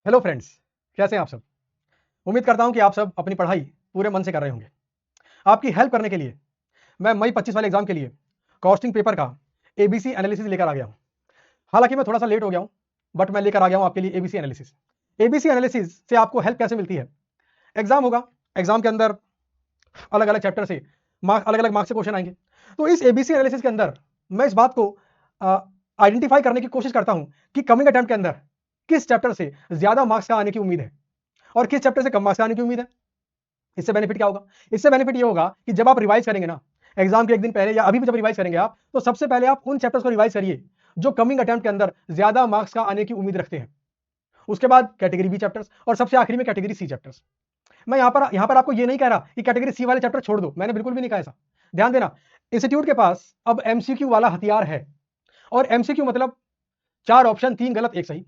Hello friends, कैसे हैं आप सब। उम्मीद करता हूं कि आप सब अपनी पढ़ाई पूरे मन से कर रहे होंगे। आपकी हेल्प करने के लिए मैं मई 25 वाले एग्जाम के लिए कॉस्टिंग पेपर का एबीसी एनालिसिस लेकर आ गया हूं। हालांकि मैं थोड़ा सा लेट हो गया हूं, बट मैं लेकर आ गया हूं आपके लिए एबीसी एनालिसिस। एबीसी एनालिसिस से आपको हेल्प कैसे मिलती है। एग्जाम होगा, एग्जाम के अंदर अलग अलग चैप्टर से अलग अलग मार्क्स से क्वेश्चन आएंगे। तो इस एबीसी एनालिसिस के अंदर मैं इस बात को आइडेंटिफाई करने की कोशिश करता हूं कि कमिंग अटेम्प्ट के अंदर किस चैप्टर से ज्यादा मार्क्स का आने की उम्मीद है और किस चैप्टर से कम मार्क्स आने की उम्मीद है। इससे बेनिफिट क्या होगा? इससे बेनिफिट ये होगा कि जब आप रिवाइज करेंगे ना, एग्जाम के एक दिन पहले या अभी भी जब रिवाइज करेंगे आप, तो सबसे पहले आप उन चैप्टर्स को रिवाइज करिए जो कमिंग अटेम्प्ट के अंदर ज्यादा मार्क्स का आने की उम्मीद रखते हैं। उसके बाद कैटेगरी बी चैप्टर्स और सबसे आखिरी में कैटेगरी सी चैप्टर्स। मैं यहां पर आपको ये नहीं कह रहा कि कैटेगरी सी वाले चैप्टर छोड़ दो, मैंने बिल्कुल भी नहीं कहा ऐसा। ध्यान देना, इंस्टीट्यूट के पास अब एमसीक्यू वाला हथियार है। और एमसीक्यू मतलब 4 ऑप्शन, 3 गलत 1 सही।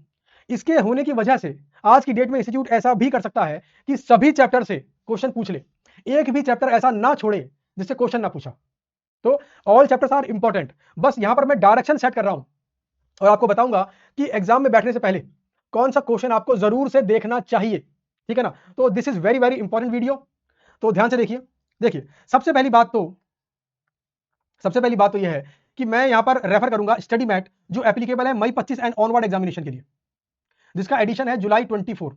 इसके होने की वजह से आज की डेट में इंस्टीट्यूट ऐसा भी कर सकता है कि सभी चैप्टर से क्वेश्चन पूछ ले, एक भी चैप्टर ऐसा ना छोड़े जिससे क्वेश्चन ना पूछा। तो ऑल चैप्टर्स आर इंपॉर्टेंट। बस यहां पर मैं डायरेक्शन सेट कर रहा हूं और आपको बताऊंगा कि एग्जाम में बैठने से पहले कौन सा क्वेश्चन आपको जरूर से देखना चाहिए। ठीक है ना? तो this is very very important video, तो ध्यान से देखिए। देखिए, सबसे पहली बात तो यह है कि मैं यहां पर रेफर करूंगा स्टडी मैट, जो एप्लीकेबल है मई 25 एंड ऑनवर्ड एग्जामिनेशन के लिए, जिसका एडिशन है जुलाई 24।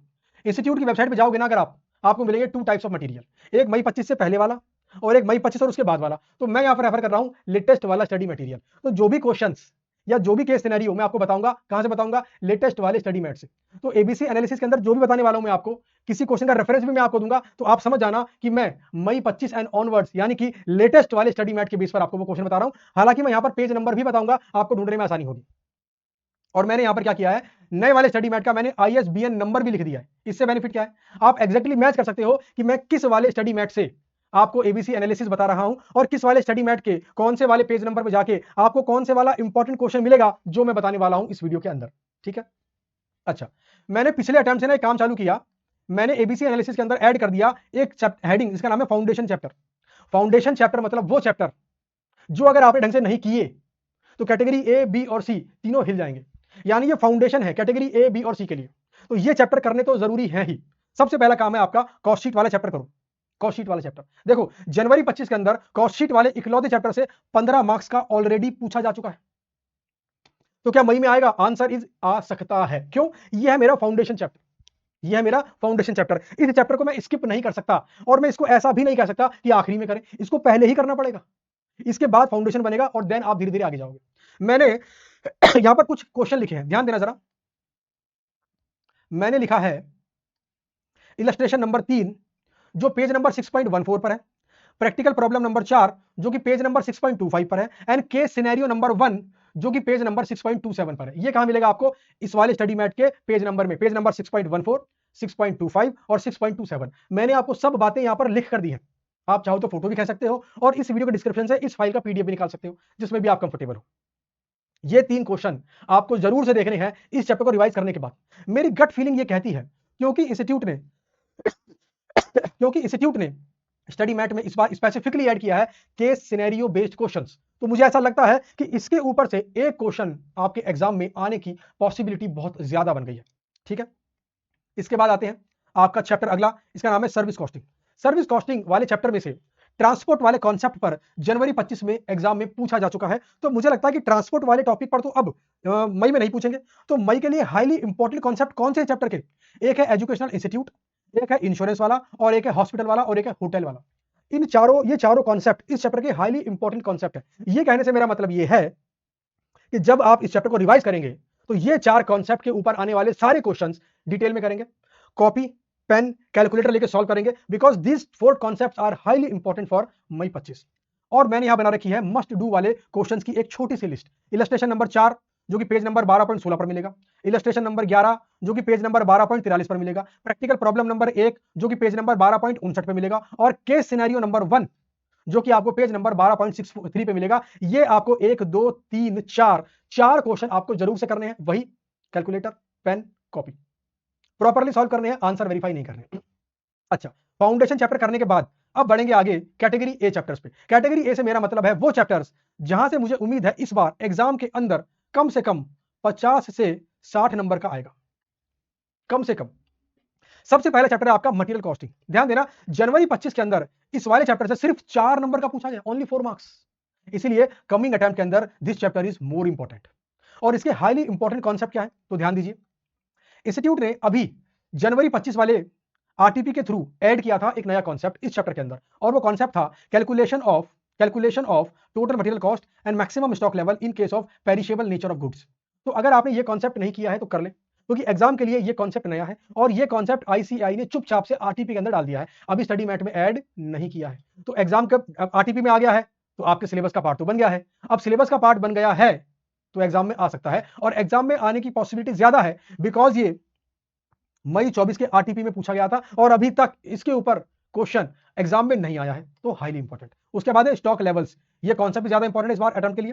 इंस्टीट्यूट की वेबसाइट पे जाओगे ना अगर आपको मिलेंगे 2 टाइप्स ऑफ मटेरियल, एक मई 25 से पहले वाला और एक मई 25 और उसके बाद वाला। तो मैं यहां पर रेफर कर रहा हूं लेटेस्ट वाला स्टडी मटेरियल। तो जो भी क्वेश्चंस या जो भी केस सिनेरियो मैं आपको बताऊंगा, कहां से बताऊंगा? लेटेस्ट वाले स्टडी मैट से। तो एबीसी एनालिसिस के अंदर जो भी बताने वाला हूं मैं आपको, किसी क्वेश्चन का रेफरेंस भी मैं आपको दूंगा, तो आप समझ जाना कि मैं मई 25 एंड ऑनवर्ड्स यानी कि लेटेस्ट वाले स्टडी मैट के बेस पर आपको वो क्वेश्चन बता रहा हूं। हालांकि मैं यहां पर पेज नंबर भी बताऊंगा, आपको ढूंढने में आसानी होगी। और मैंने यहां पर क्या किया है, नए वाले स्टडी मैट का मैंने आईएसबीएन नंबर भी लिख दिया है। इससे बेनिफिट क्या है, आप एग्जैक्टली मैच कर सकते हो कि मैं किस वाले स्टडी मैट से आपको एबीसी एनालिसिस बता रहा हूं और किस वाले स्टडी मैट के कौन से वाले पेज नंबर पर जाके आपको कौन से वाला इंपॉर्टेंट क्वेश्चन मिलेगा जो मैं बताने वाला हूं इस वीडियो के अंदर। ठीक है? अच्छा, मैंने पिछले अटेम्प्ट से ना एक काम चालू किया। मैंने एबीसी एनालिसिस के अंदर ऐड कर दिया एक हेडिंग, इसका नाम है फाउंडेशन चैप्टर। फाउंडेशन चैप्टर मतलब वो चैप्टर जो अगर आपने ढंग से नहीं किए तो कैटेगरी ए, बी और सी तीनों हिल जाएंगे। यानी ये फाउंडेशन है कैटेगरी ए, बी और सी के लिए। तो ये चैप्टर करने तो जरूरी है ही। सबसे पहला काम है आपका कॉस्ट शीट वाला चैप्टर करो। कॉस्ट शीट वाला चैप्टर देखो, जनवरी 25 के अंदर कॉस्ट शीट वाले इकलौते चैप्टर से 15 मार्क्स का ऑलरेडी पूछा जा चुका है। तो क्या मई में आएगा? आंसर इज आ सकता है। क्यों? यह है मेरा फाउंडेशन चैप्टर। यह है मेरा फाउंडेशन चैप्टर। इस चैप्टर को मैं स्किप नहीं कर सकता और मैं इसको ऐसा भी नहीं कह सकता कि आखिरी में करें, इसको पहले ही करना पड़ेगा। इसके बाद फाउंडेशन बनेगा और देन आप धीरे धीरे आगे जाओगे। मैंने यहां पर कुछ क्वेश्चन लिखे हैं, ध्यान देना जरा। मैंने लिखा है इलस्ट्रेशन नंबर 3 जो पेज नंबर 6.14 पर है, प्रैक्टिकल प्रॉब्लम नंबर 4 जो कि पेज नंबर 6.25 पर है, एंड केस सिनेरियो नंबर 1 जो कि पेज नंबर 6.27 पर है। ये कहां मिलेगा आपको? इस वाले स्टडी मैट के पेज नंबर में, पेज नंबर 6.14, 6.25 और 6.27। मैंने आपको सब बातें यहां पर लिख कर दी है। आप चाहो तो फोटो भी खींच सकते हो और इस वीडियो के डिस्क्रिप्शन से इस फाइल का पीडीएफ भी निकाल सकते हो, जिसमें भी आप कंफर्टेबल हो। ये 3 क्वेश्चन आपको जरूर से देखने हैं इस चैप्टर को रिवाइज करने के बाद। मेरी गट फीलिंग ये कहती है, क्योंकि इंस्टीट्यूट ने स्टडी मैट में इस बार स्पेसिफिकली ऐड किया है केस सिनेरियो बेस्ड क्वेश्चंस, तो मुझे ऐसा लगता है कि इसके ऊपर से एक क्वेश्चन आपके एग्जाम में आने की पॉसिबिलिटी बहुत ज्यादा बन गई है। ठीक है? इसके बाद आते हैं आपका चैप्टर अगला, इसका नाम है सर्विस कॉस्टिंग। सर्विस कॉस्टिंग वाले चैप्टर में से ट्रांसपोर्ट वाले कॉन्सेप्ट पर जनवरी 25 में एग्जाम में पूछा जा चुका है। तो मुझे लगता है कि ट्रांसपोर्ट वाले टॉपिक पर तो अब मई में नहीं पूछेंगे। तो मई के लिए हाईली इंपॉर्टेंट कॉन्सेप्ट कौन से चैप्टर के? एक है एजुकेशनल इंस्टीट्यूट, एक है इंश्योरेंस वाला और एक है हॉस्पिटल वाला और एक है होटल वाला। ये चारों कॉन्सेप्ट इस चैप्टर के हाईली इंपॉर्टेंट कॉन्सेप्ट है। ये कहने से मेरा मतलब ये है कि जब आप इस चैप्टर को रिवाइज करेंगे तो ये 4 कॉन्सेप्ट के ऊपर आने वाले सारे क्वेश्चंस डिटेल में करेंगे, कॉपी पेन कैलकुलेटर लेके सॉल्व करेंगे, because this 4 concepts are highly important for May 25। और मैंने यहां बना रखी है मस्ट डू वाले क्वेश्चंस की एक छोटी सी लिस्ट। इलस्ट्रेशन नंबर 4 जो कि पेज नंबर 12.16 पर मिलेगा, इलस्ट्रेशन नंबर 11 जो कि पेज नंबर 12.43 पर मिलेगा, प्रैक्टिकल प्रॉब्लम नंबर 1 जो कि पेज नंबर 12.59 पर मिलेगा, और केस सिनेरियो नंबर 1 जो कि आपको पेज नंबर 12.63 पे मिलेगा। ये आपको 1 2 3 4 क्वेश्चन आपको जरूर से करने हैं, वही calculator pen copy properly solve करने हैं, आंसर वेरीफाई नहीं करने। अच्छा, फाउंडेशन चैप्टर करने के बाद अब बढ़ेंगे आगे कैटेगरी ए चैप्टर्स पे। कैटेगरी ए से मेरा मतलब है वो चैप्टर्स जहां से मुझे उम्मीद है इस बार एग्जाम के अंदर कम से कम 50 से 60 नंबर का आएगा। कम से कम। सबसे पहला चैप्टर है आपका मटेरियल कॉस्टिंग। ध्यान देना, जनवरी 25 के अंदर इस वाले चैप्टर से सिर्फ 4 नंबर का पूछा गया, ओनली 4 मार्क्स। इसीलिए कमिंग अटेम्प्ट के अंदर this chapter is more important. और इसके हाईली इंपॉर्टेंट कॉन्सेप्ट क्या है, तो ध्यान दीजिए। इंस्टीट्यूट ने अभी जनवरी 25 वाले आरटीपी के थ्रू ऐड किया था एक नया कॉन्सेप्ट इस चैप्टर के अंदर, और वो कॉन्सेप्ट था calculation of total material cost and maximum stock level in case of perishable nature of goods. तो अगर आपने ये कॉन्सेप्ट नहीं किया है तो कर ले, क्योंकि एग्जाम के लिए ये कॉन्सेप्ट नया है, और ये कॉन्सेप्ट आईसीएआई ने चुपचाप से आरटीपी के अंदर डाल दिया है, अभी स्टडी मैट में ऐड नहीं किया है। तो एग्जाम का आरटीपी में आ गया है, तो आपके सिलेबस का पार्ट तो बन गया है। अब सिलेबस का पार्ट बन गया है तो एग्जाम में आ सकता है, और एग्जाम में आने की पॉसिबिलिटी ज्यादा है, बिकॉज ये मई 24 के आरटीपी में पूछा गया था और अभी तक इसके ऊपर क्वेश्चन एग्जाम में नहीं आया है, तो हाईली इंपॉर्टेंट। उसके बाद है स्टॉक लेवल्स, ये कॉन्सेप्ट ज्यादा इंपॉर्टेंट है इस बार अटेम्प्ट के लिए।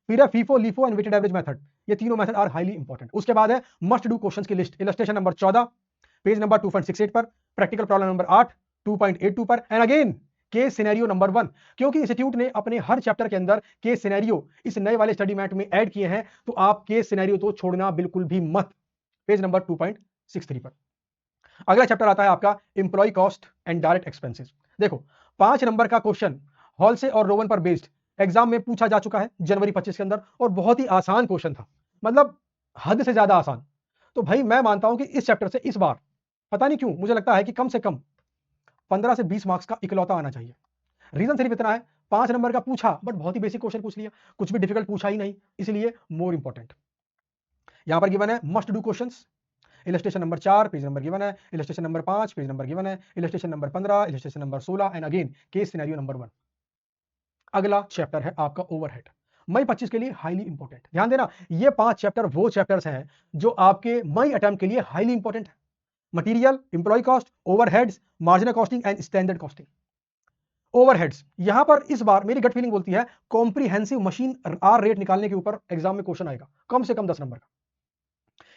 फिर है FIFO, LIFO and weighted average method, ये तीनों मेथड आर हाईली इंपॉर्टेंट। उसके बाद है मस्ट डू क्वेश्चंस की list, illustration number 14, page number 2.68 पर, प्रैक्टिकल प्रॉब्लम नंबर 8 2.82 पर, and again case scenario number 1, क्योंकि इंस्टीट्यूट ने अपने हर चैप्टर के अंदर केस सिनेरियो इस नए वाले स्टडी मैट में ऐड किए हैं, तो आप केस सिनेरियो तो छोड़ना बिल्कुल भी मत, पेज नंबर 2.63 पर। अगला चैप्टर आता है आपका employee cost and direct expenses. देखो 5 नंबर का क्वेश्चन हॉल से और रोवन पर बेस्ड एग्जाम में पूछा जा चुका है जनवरी 25 के अंदर, और बहुत ही आसान क्वेश्चन था, मतलब हद से ज्यादा आसान। तो भाई मैं मानता हूं कि इस चैप्टर से इस बार पता नहीं क्यों मुझे लगता है कि कम से कम 15 से 20 मार्क्स का इकलौता आना चाहिए। रीजन सिर्फ इतना है, 5 नंबर का पूछा बट बहुत ही बेसिक क्वेश्चन पूछ लिया, कुछ भी डिफिकल्ट पूछा ही नहीं, इसलिए मोर इंपॉर्टेंट। यहां पर गिवन है must do questions, illustration number 4 page number given है, illustration number 5 page number given है, illustration number 15, illustration number 16 and again case scenario number 1। अगला चैप्टर है आपका ओवरहेड, मई 25 के लिए हाईली इंपॉर्टेंट। ध्यान देना, ये 5 चैप्टर वो चैप्टर्स हैं जो आपके मई अटेम्प्ट के लिए हाईली इंपॉर्टेंट है। Material, employee cost, overheads, marginal costing and standard costing. Overheads, यहां पर इस बार मेरी गट फीलिंग बोलती है कॉम्प्रिहेंसिव मशीन आर रेट निकालने के ऊपर एग्जाम में क्वेश्चन आएगा, कम से कम 10 नंबर का।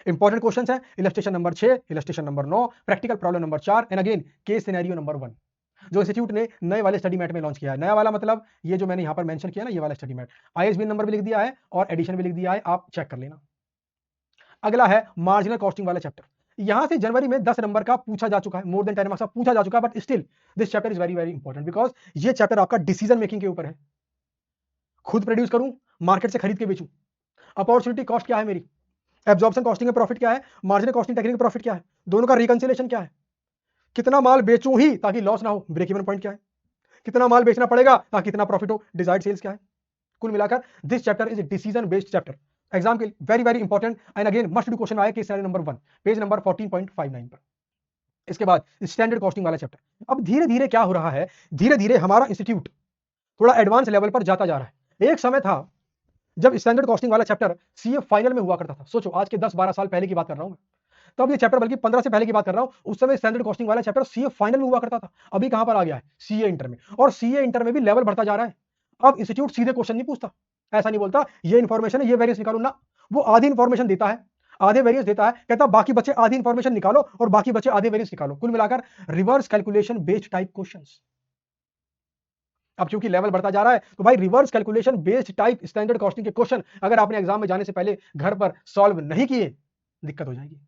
इंपॉर्टेंट क्वेश्चंस है illustration number 6, illustration number 9, practical problem number 4 and again case scenario number 1, जो इंस्टीट्यूट ने नए वाले स्टडी मैट में लॉन्च किया है। नया वाला मतलब ये जो मैंने यहां पर मेंशन किया ना, ये वाला स्टडी मैट, आईएसबीएन नंबर भी लिख दिया है और एडिशन भी लिख दिया है, आप चेक कर लेना। अगला है मार्जिनल कॉस्टिंग वाला चैप्टर, यहां से जनवरी में 10 नंबर का पूछा जा चुका है, मोर देन 10 मार्क्स का पूछा जा चुका है, but still this chapter is very very important, because ये चैप्टर आपका डिसीजन मेकिंग के ऊपर है। खुद प्रोड्यूस करूं, मार्केट से खरीद के बेचूं, अपॉर्चुनिटी कॉस्ट क्या है मेरी, एब्जॉर्प्शन कॉस्टिंग में प्रॉफिट क्या है, मार्जिनल कॉस्टिंग टेक्निक में प्रॉफिट क्या है, दोनों का रिकंसिलेशन क्या है, कितना माल बेचूं ही ताकि लॉस ना हो, ब्रेक इवन पॉइंट क्या है, कितना माल बेचना पड़ेगा ताकि इतना प्रॉफिट हो, डिजायर्ड सेल्स क्या है। कुल मिलाकर this chapter is decision based chapter, exam के very very important and again must do question आया case scenario number 1, page number 14.59 पर। इसके बाद स्टैंडर्ड कॉस्टिंग वाला चैप्टर। अब धीरे धीरे क्या हो रहा है, धीरे धीरे हमारा इंस्टीट्यूट थोड़ा एडवांस लेवल पर जाता जा रहा है। एक समय था जब स्टैंडर्ड कॉस्टिंग वाला चैप्टर सीए फाइनल में हुआ करता था, सोचो आज के 10-12 साल पहले की बात कर रहा हूं मैं, तब ये चैप्टर, बल्कि 15 से पहले की बात कर रहा हूं, उस समय स्टैंडर्ड कॉस्टिंग वाला चैप्टर सीए फाइनल में हुआ करता था। अभी कहां पर आ गया है, सीए इंटर में, और सीए इंटर में भी लेवल बढ़ता जा रहा है। अब इंस्टीट्यूट सीधे क्वेश्चन नहीं पूछता, ऐसा नहीं बोलता ये इन्फॉर्मेशन है, ये वेरिएंस निकालो ना, वो आधी इन्फॉर्मेशन देता है, आधे वेरिएंस देता है, कहता बाकी बच्चे आधी इन्फॉर्मेशन निकालो और बाकी बच्चे आधे वेरिएंस निकालो। कुल मिलाकर reverse calculation based type questions. अब क्योंकि लेवल बढ़ता जा रहा है तो भाई reverse calculation based type standard costing के क्वेश्चन अगर आपने एग्जाम में जाने से पहले घर पर सॉल्व नहीं किए, दिक्कत हो जाएगी।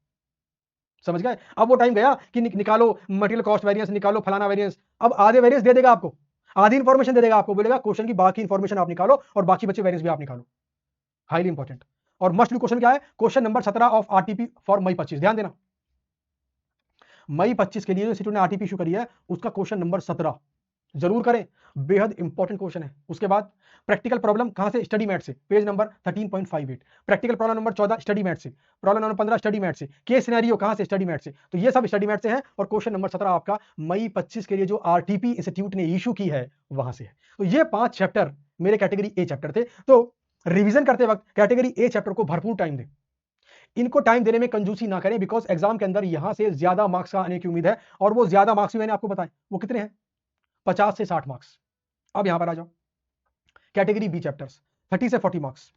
समझ गए? अब वो टाइम गया कि निकालो मटेरियल कॉस्ट वेरिएंस, निकालो फलाना वेरिएंस। अब आधे वेरिएंस दे देगा आपको, आधी इंफॉर्मेशन दे देगा आपको, बोलेगा क्वेश्चन की बाकी इंफॉर्मेशन आप निकालो और बाकी बचे वेरिएंस भी आप निकालो। Highly important. और मस्ट डू क्वेश्चन क्या है, question number 17 of RTP for May 25। ध्यान देना, मई 25 के लिए जो इंस्टीट्यूट ने आरटीपी इशू करी है उसका क्वेश्चन नंबर 17 जरूर करें, बेहद इंपॉर्टेंट क्वेश्चन है। उसके बाद प्रैक्टिकल प्रॉब्लम कहां से, स्टडी मैट से, page number 13.58, practical problem number 14 study mat से, प्रॉब्लम नंबर 15 स्टडी मैट से, केस सिनेरियो कहां से, स्टडी मैट से। तो ये सब स्टडी मैट से है, और क्वेश्चन नंबर 17 आपका मई 25 के लिए जो आरटीपी इंस्टीट्यूट ने इशू की है वहां से है। तो ये 5 चैप्टर मेरे कैटेगरी ए चैप्टर थे, तो रिवीजन करते वक्त कैटेगरी ए चैप्टर को भरपूर टाइम दें, इनको टाइम देने में कंजूसी ना करें, बिकॉज एग्जाम के अंदर यहां से ज्यादा मार्क्स आने की उम्मीद है, और वो ज्यादा मार्क्स मैंने आपको बताए वो कितने हैं, 50 से 60 मार्क्स। अब यहां पर आ जाओ, कैटेगरी बी चैप्टर्स 30 से 40 मार्क्स।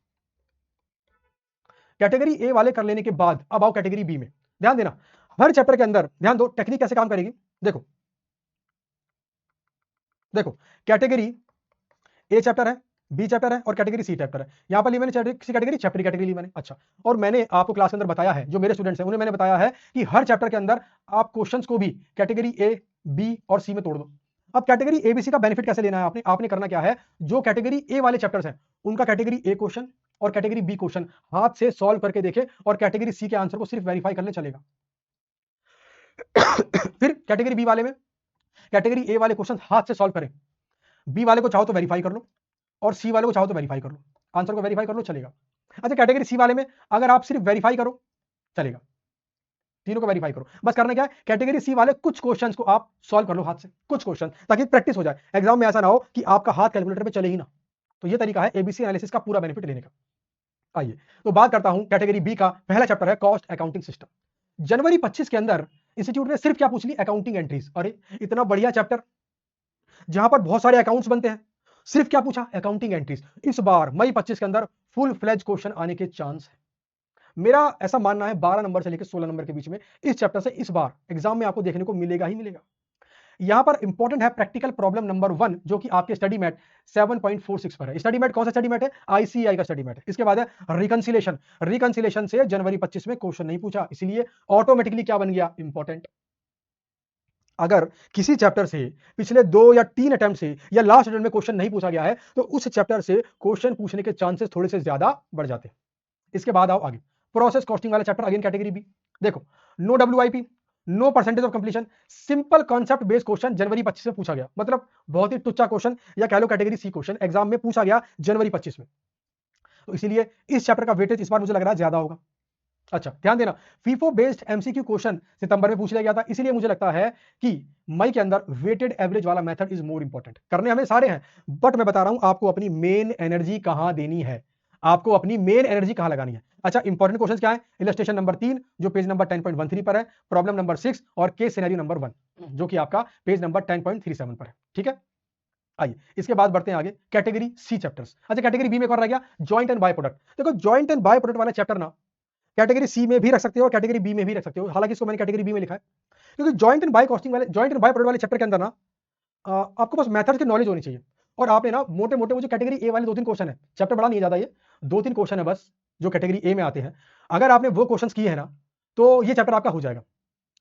कैटेगरी ए वाले कर लेने के बाद अब आओ कैटेगरी बी में। ध्यान देना, हर चैप्टर के अंदर ध्यान दो टेक्निक कैसे काम करेगी। देखो देखो कैटेगरी ए चैप्टर है, बी चैप्टर है और कैटेगरी सी चैप्टर है। यहां पर ली मैंने सी कैटेगरी, चैप्टर कैटेगरी ली मैंने। अच्छा, और मैंने आपको क्लास के अंदर बताया है, जो मेरे स्टूडेंट्स हैं उन्हें मैंने बताया है कि हर चैप्टर के अंदर आप क्वेश्चंस को भी कैटेगरी ए, बी और सी में तोड़ दो। अब कैटेगरी ए बी सी का बेनिफिट कैसे लेना है आपने? आपने करना क्या है, जो कैटेगरी ए वाले चैप्टर्स हैं उनका कैटेगरी ए क्वेश्चन और कैटेगरी बी क्वेश्चन हाथ से सॉल्व करके देखे और कैटेगरी सी के आंसर को सिर्फ वेरीफाई करने चलेगा। फिर कैटेगरी बी वाले में कैटेगरी ए वाले क्वेश्चन हाथ से सॉल्व करें, बी वाले को चाहो तो वेरीफाई कर लो और सी वाले को चाहो तो वेरीफाई कर लो, आंसर को वेरीफाई कर लो, चलेगा। अच्छा, कैटेगरी सी वाले में अगर आप सिर्फ वेरीफाई करो चलेगा, तीनों को वेरीफाई करो। बस करना क्या है, कैटेगरी सी वाले कुछ क्वेश्चंस को आप सॉल्व कर लो हाथ से, कुछ क्वेश्चन, ताकि प्रैक्टिस हो जाए, एग्जाम में ऐसा ना हो कि आपका हाथ कैलकुलेटर पे चले ही ना। तो ये तरीका है एबीसी एनालिसिस का पूरा बेनिफिट लेने का। आइए तो बात करता हूं कैटेगरी बी का। पहला चैप्टर है कॉस्ट अकाउंटिंग सिस्टम। जनवरी 25 के अंदर इंस्टीट्यूट ने सिर्फ क्या पूछ ली, अकाउंटिंग एंट्रीज। अरे इतना बढ़िया चैप्टर जहां पर बहुत सारे अकाउंट्स बनते हैं, सिर्फ क्या पूछा, अकाउंटिंग एंट्रीज। इस बार मई 25 के अंदर फुल फ्लेज क्वेश्चन आने के चांस है। मेरा ऐसा मानना है 12 नंबर से लेकर 16 नंबर के बीच में इस चैप्टर से इस बार एग्जाम में आपको देखने को मिलेगा ही मिलेगा। यहां पर इंपॉर्टेंट है प्रैक्टिकल प्रॉब्लम नंबर 1, जो कि आपके स्टडी मैट 7.46 पर है। स्टडी मैट कौन सा स्टडी मैट है, आईसीआई का स्टडी मैट है। इसके बाद है रिकंसिलेशन। रिकंसिलेशन से जनवरी 25 में क्वेश्चन नहीं पूछा, इसलिए ऑटोमेटिकली क्या बन गया, इंपॉर्टेंट। अगर किसी चैप्टर से पिछले 2 या 3 अटेम्प्ट से या लास्ट अटेम्प्ट में क्वेश्चन नहीं पूछा गया है तो उस चैप्टर से क्वेश्चन पूछने के चांसेस थोड़े से ज्यादा बढ़ जाते हैं। इसके बाद आओ आगे, प्रोसेस कॉस्टिंग वाला चैप्टर, अगेन कैटेगरी बी। देखो, no WIP, no percentage of completion, simple concept based question जनवरी 25 में पूछा गया। मतलब बहुत ही टुच्चा क्वेश्चन, या कह लो कैटेगरी सी क्वेश्चन एग्जाम में पूछा गया जनवरी 25 में। तो इसीलिए इस चैप्टर का वेटेज इस बार मुझे लग रहा है ज्यादा होगा। अच्छा, ध्यान देना, फीफो बेस्ड एमसीक्यू क्वेश्चन सितंबर में पूछ लिया गया था, इसलिए मुझे लगता है कि मई के अंदर वेटेड एवरेज वाला मेथड इज मोर इंपॉर्टेंट। करने हमें सारे हैं, बट मैं बता रहा हूं आपको अपनी मेन एनर्जी कहां देनी है, आपको अपनी मेन एनर्जी कहां लगानी है। अच्छा, इंपॉर्टेंट क्वेश्चन क्या है, इलस्ट्रेशन नंबर 3 जो पेज नंबर 10.13 पर है, प्रॉब्लम नंबर 6 और केस सिनेरियो नंबर 1 जो कि आपका पेज नंबर 10.37 पर है। ठीक है, आइए इसके बाद बढ़ते हैं आगे, कैटेगरी सी चैप्टर्स। अच्छा, कैटेगरी बी में कौन रह गया, जॉइंट एंड बाय प्रोडक्ट। देखो, जॉइंट एंड बाय प्रोडक्ट वाला चैप्टर ना कैटेगरी सी में भी रख सकते हो और कैटेगरी बी में भी रख सकते हो, हालांकि इसको मैंने कैटेगरी बी में लिखा है क्योंकि जॉइंट एंड बाय कॉस्टिंग वाले, जॉइंट एंड बाय प्रोडक्ट वाले चैप्टर के अंदर ना आपको बस मेथड की नॉलेज होनी चाहिए। और आपने ना मोटे मोटे वो जो कैटेगरी ए वाले 2-3 क्वेश्चन है, चैप्टर बड़ा नहीं है ज्यादा, ये 2-3 क्वेश्चन है बस जो कैटेगरी ए में आते हैं, अगर आपने वो क्वेश्चन किए हैं ना तो ये चैप्टर आपका हो जाएगा।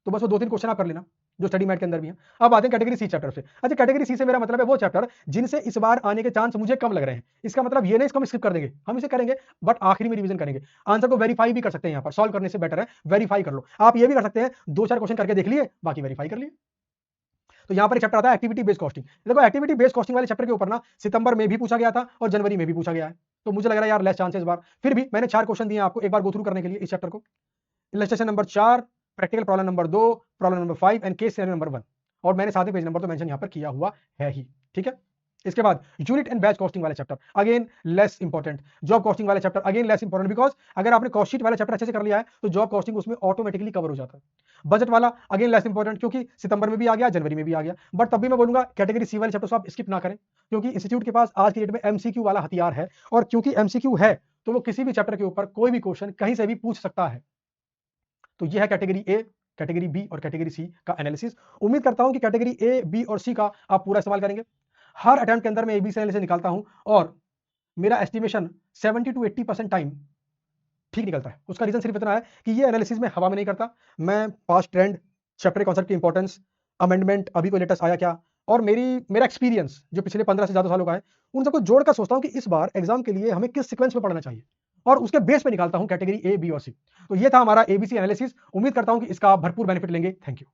तो बस वो 2-3 क्वेश्चन आप कर लेना जो स्टडी मैट के अंदर भी है। अब आते हैं कैटेगरी सी चैप्टर से। अच्छा, कैटेगरी सी से मेरा मतलब है वो चैप्टर जिनसे इस बार आने के चांस मुझे कम लग रहे हैं। इसका मतलब ये नहीं इसको हम स्किप कर देंगे, हम इसे करेंगे बट आखिरी में रिवीजन करेंगे। आंसर को वेरीफाई भी कर सकते हैं, यहाँ पर सॉल्व करने से बेटर है वेरीफाई कर लो। आप ये भी कर सकते हैं 2-4 क्वेश्चन करके देख लिए, बाकी वेरीफाई कर लिए। तो यहाँ पर एक चैप्टर आता है एक्टिविटी बेस्ड कॉस्टिंग। देखो, एक्टिविटी बेस्ड कॉस्टिंग वाले चैप्टर के ऊपर ना सितंबर में भी पूछा गया था और जनवरी में भी पूछा गया है, तो मुझे लग रहा है यार लेस चांसेस बार। फिर भी मैंने 4 क्वेश्चन दिए आपको एक बार गो थ्रू करने के लिए इस चैप्टर को। Illustration number 4, practical problem number 2, problem number 5 and case scenario number 1, और मैंने साथ ही पेज नंबर तो मेंशन यहां पर किया हुआ है ही। ठीक है, इसके बाद यूनिट एंड बैच कॉस्टिंग वाला chapter, again less important. Job costing वाला chapter again less important, because अगर आपने कॉस्ट शीट वाला चैप्टर अच्छे से कर लिया है तो जॉब कॉस्टिंग उसमें ऑटोमेटिकली कवर हो जाता है। बजट वाला अगेन लेस इंपॉर्टेंट, क्योंकि सितंबर में भी आ गया, जनवरी में भी आ गया, बट तब भी मैं बोलूंगा कैटेगरी सी वाले चैप्टर आप स्किप ना करें, क्योंकि इंस्टीट्यूट के पास आज की डेट में एमसीक्यू वाला हथियार है, और क्योंकि एमसीक्यू है तो वो किसी भी चैप्टर के ऊपर कोई भी क्वेश्चन कहीं से भी पूछ सकता है। तो ये है कैटेगरी ए, कैटेगरी बी और कैटेगरी सी का एनालिसिस। उम्मीद करता हूं कि कैटेगरी ए, बी और सी का आप पूरा इस्तेमाल करेंगे। हर अटेम्प्ट के अंदर मैं एबीसी एनालिसिस निकालता हूं और मेरा एस्टिमेशन 70 to 80% टाइम ठीक निकलता है। उसका रीजन सिर्फ इतना है कि ये एनालिसिस में हवा में नहीं करता, मैं पास्ट ट्रेंड, चैप्टर कॉन्सेप्ट की इंपॉर्टेंस, अमेंडमेंट अभी कोई लेटेस्ट आया क्या, और मेरा एक्सपीरियंस जो पिछले 15 से ज्यादा सालों का है, उन सबको जोड़कर सोचता हूं कि इस बार एग्जाम के लिए हमें किस सीक्वेंस में पढ़ना चाहिए, और उसके बेस पे निकालता हूं कैटेगरी ए, बी और सी। तो ये था हमारा एबीसी एनालिसिस। उम्मीद करता हूं कि इसका आप भरपूर बेनिफिट लेंगे। Thank you.